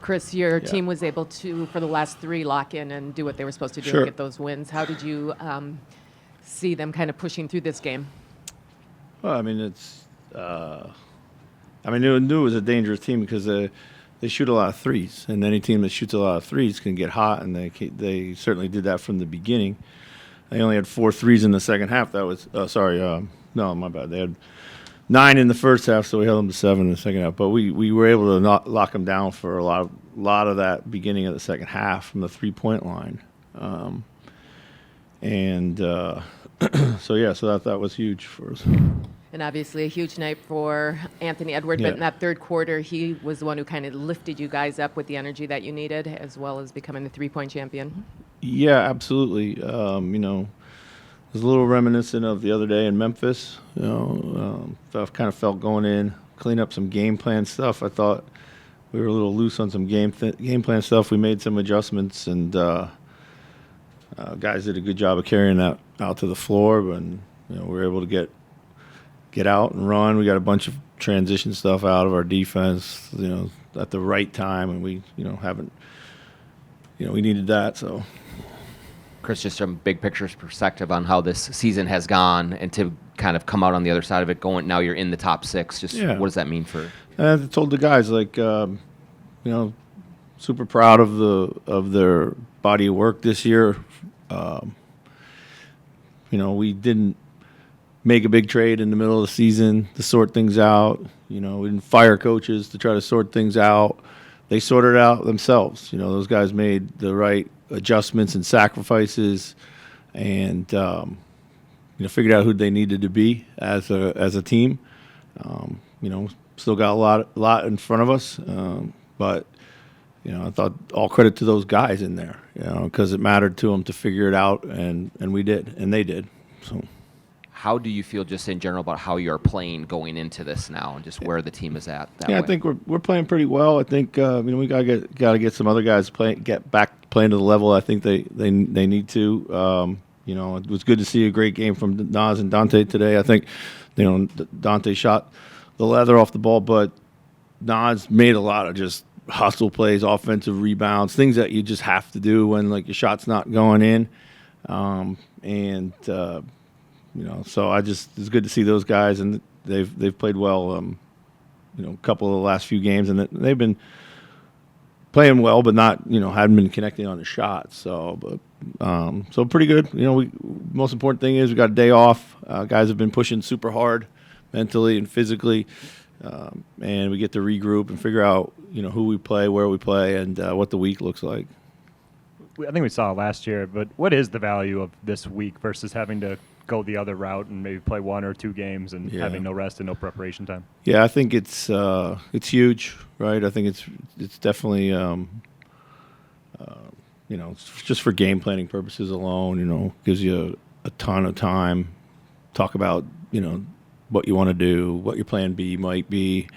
Chris, your team was able to, for the last three, lock in and do what they were supposed to do and get those wins. How did you see them kind of pushing through this game? Well, I mean, they knew it was a dangerous team because they shoot a lot of threes, and any team that shoots a lot of threes can get hot, and they certainly did that from the beginning. They only had 4 threes in the second half. That was no, my bad. They had 9 in the first half, so we held them to 7 in the second half. But we were able to not lock them down for a lot of that beginning of the second half from the 3-point line, so that was huge for us. And obviously a huge night for Anthony Edwards, but in that third quarter, he was the one who kind of lifted you guys up with the energy that you needed, as well as becoming the 3-point champion. Yeah, absolutely. It was a little reminiscent of the other day in Memphis. I kind of felt going in, clean up some game plan stuff. I thought we were a little loose on some game plan stuff. We made some adjustments, and guys did a good job of carrying that out to the floor. But we were able to get out and run. We got a bunch of transition stuff out of our defense, at the right time, and we needed that. So, Chris, just from big picture perspective on how this season has gone, and to kind of come out on the other side of it, now you're in the top 6. What does that mean for? I told the guys super proud of their body of work this year. We didn't make a big trade in the middle of the season to sort things out. We didn't fire coaches to try to sort things out. They sorted it out themselves. Those guys made the right adjustments and sacrifices, and figured out who they needed to be as a team. Still got a lot in front of us, but I thought all credit to those guys in there, because it mattered to them to figure it out, and we did, and they did. So. How do you feel just in general about how you're playing going into this now, and just where the team is at? I think we're playing pretty well. I think we gotta get some other guys get back playing to the level I think they need to. It was good to see a great game from Nas and Dante today. I think Dante shot the leather off the ball, but Nas made a lot of just hustle plays, offensive rebounds, things that you just have to do when your shot's not going in, so it's good to see those guys, and they've played well. A couple of the last few games, and they've been playing well, but not hadn't been connecting on the shots. So pretty good. Most important thing is we got a day off. Guys have been pushing super hard, mentally and physically, and we get to regroup and figure out who we play, where we play, and what the week looks like. I think we saw it last year, but what is the value of this week versus having to go the other route and maybe play 1 or 2 games and having no rest and no preparation time? Yeah, I think it's huge, right? I think it's definitely just for game planning purposes alone. Gives you a ton of time. Talk about what you want to do, what your plan B might be.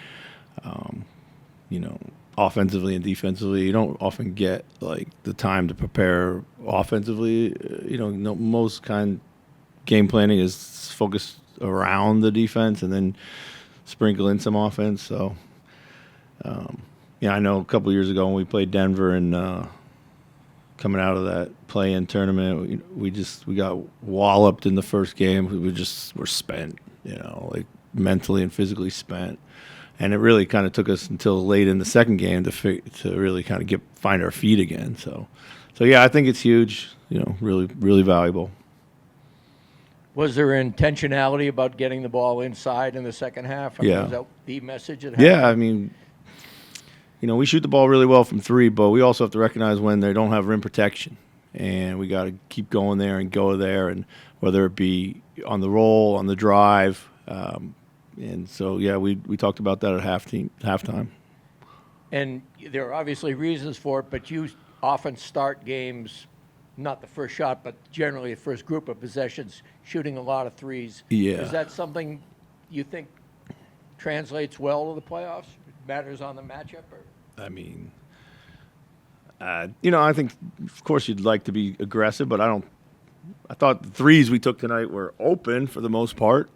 Offensively and defensively, you don't often get the time to prepare offensively. Most game planning is focused around the defense and then sprinkle in some offense. So, I know a couple of years ago when we played Denver and coming out of that play-in tournament, we got walloped in the first game. We're spent, mentally and physically spent. And it really kind of took us until late in the second game to really kind of find our feet again. So I think it's huge. Really, really valuable. Was there intentionality about getting the ball inside in the second half? Was that the message? Yeah, we shoot the ball really well from 3, but we also have to recognize when they don't have rim protection, and we got to keep going there and go there, and whether it be on the roll, on the drive. And so, we talked about that at halftime. And there are obviously reasons for it, but you often start games, not the first shot, but generally the first group of possessions, shooting a lot of threes. Yeah. Is that something you think translates well to the playoffs? It matters on the matchup? I think, of course, you'd like to be aggressive, but I thought the threes we took tonight were open for the most part.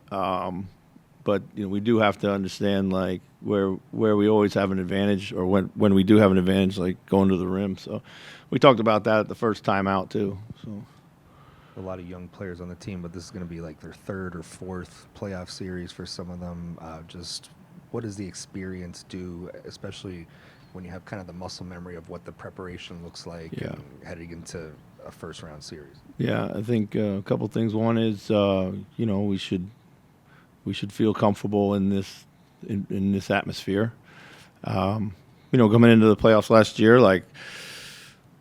but we do have to understand like where we always have an advantage, or when we do have an advantage, like going to the rim. So we talked about that at the first time out too. So A lot of young players on the team, but this is going to be like their third or fourth playoff series for some of them. Just what does the experience do, especially when you have kind of the muscle memory of what the preparation looks like and heading into a first round series? Yeah, I think a couple things. One is we should feel comfortable in this atmosphere. Coming into the playoffs last year, like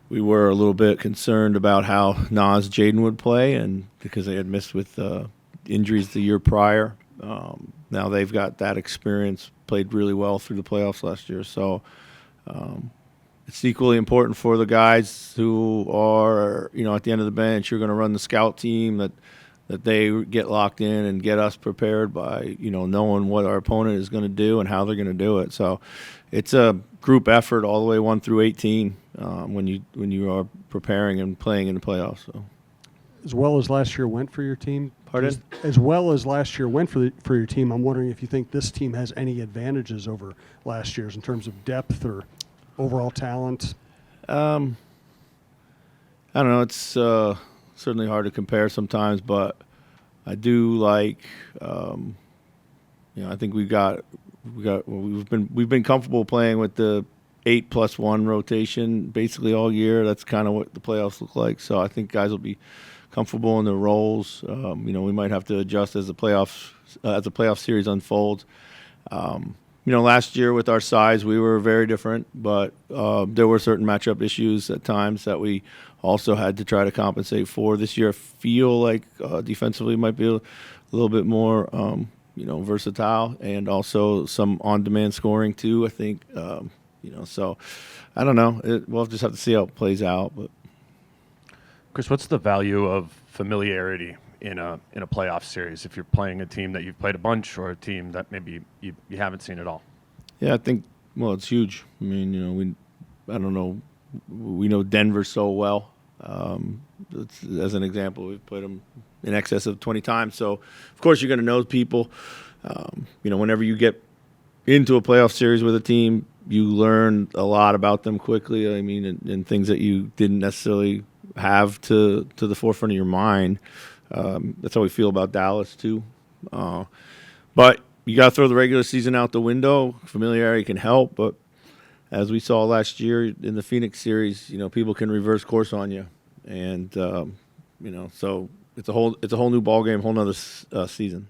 we were a little bit concerned about how Jaden would play, and because they had missed with injuries the year prior. Now they've got that experience, played really well through the playoffs last year. So it's equally important for the guys who are, at the end of the bench, you're going to run the scout team, that they get locked in and get us prepared by, knowing what our opponent is going to do and how they're going to do it. So it's a group effort all the way 1 through 18 when you are preparing and playing in the playoffs. So. As well as last year went for your team. Pardon? As well as last year went for your team, I'm wondering if you think this team has any advantages over last year's in terms of depth or overall talent. I don't know. It's certainly hard to compare sometimes, but I do like. I think we've been comfortable playing with the 8+1 rotation basically all year. That's kind of what the playoffs look like. So I think guys will be comfortable in their roles. We might have to adjust as the playoff series unfolds. Last year with our size, we were very different, but there were certain matchup issues at times that we also had to try to compensate for. This year, I feel like defensively might be a little bit more, versatile, and also some on-demand scoring too. I think, so I don't know. We'll just have to see how it plays out. But Chris, what's the value of familiarity in a playoff series if you're playing a team that you've played a bunch or a team that maybe you haven't seen at all? Yeah, I think, it's huge. I mean, I don't know, we know Denver so well. As an example, we've played them in excess of 20 times. So, of course, you're going to know people. Whenever you get into a playoff series with a team, you learn a lot about them quickly. I mean, and things that you didn't necessarily have to the forefront of your mind. That's how we feel about Dallas too. But you got to throw the regular season out the window. Familiarity can help, but as we saw last year in the Phoenix series, people can reverse course on you, and so it's a whole new ball game, whole nother season.